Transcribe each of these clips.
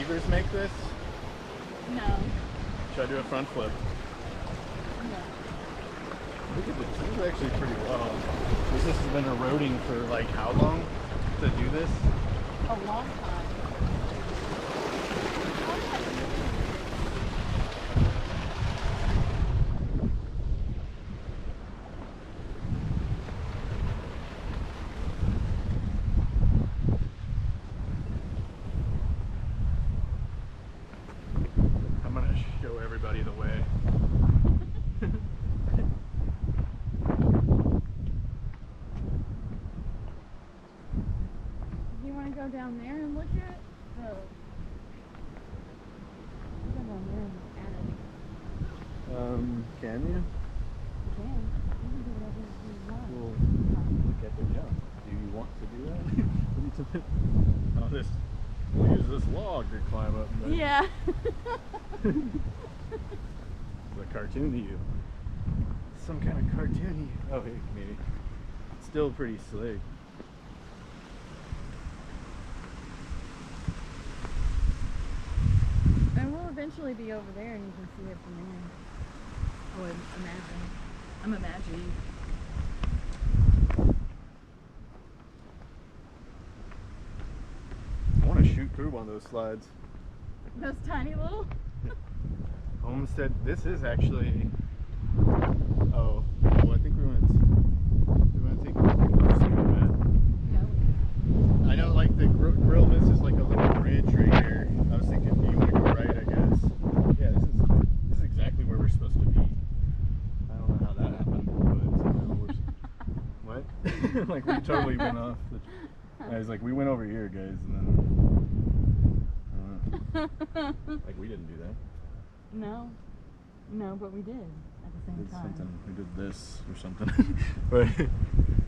beavers make this? No. Should I do a front flip? No. Look at this. This is actually pretty well. This has been eroding for like how long to do this? A long time. I'm gonna show everybody the way. You want to go down there and look at the... Go down there and look at it. Can you? You can. You can do whatever you want. We'll look at the jump. Do you want to do that? Oh, this. We'll use this log to climb up. But Yeah. it's a cartoon to you. Some kind of cartoony. Oh, hey, maybe. Still pretty slick. And we'll eventually be over there and you can see it from there. I would imagine. I'm imagining. I want to shoot through one of those slides. Those tiny little... Homestead. This is actually. Oh, well, I think we went. We want to take a look at that. No. I know, like the grill. This is like a little bridge right here. I was thinking, do you want to go right? I guess. Yeah, this is exactly where we're supposed to be. I don't know how that happened, but what? Like we totally went off. I was like, we went over here, guys, and then like we didn't do that. No. No, but we did at the same time. We did this or something. But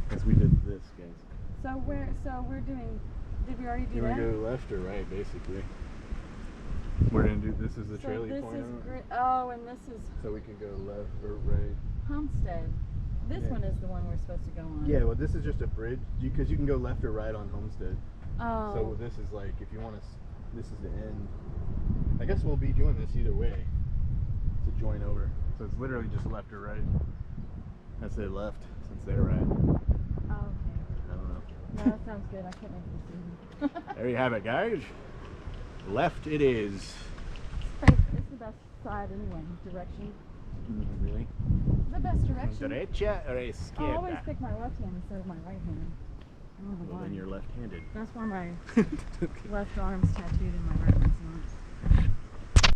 because we did this, guys. So we're doing... Did we already do You that? want to go left or right, basically? We're gonna do. This is the So trailer this point. is oh, and this is So we can go left or right. Homestead. This Yeah. one is the one we're supposed to go on. Yeah, well, this is just a bridge because you can go left or right on Homestead. Oh. So this is like if you want to. This is the end. I guess we'll be doing this either way to join over. So it's literally just left or right. I say left since they're right. Oh, okay. I don't know. No, that sounds good. I can't make a decision. There you have it, guys. Left it is. It's the best side anyway. Direction. Really? The best direction. Derecha or I always izquierda? pick my left hand instead of my right hand. I don't know Well, why. then you're left-handed. That's why my left arm's tattooed in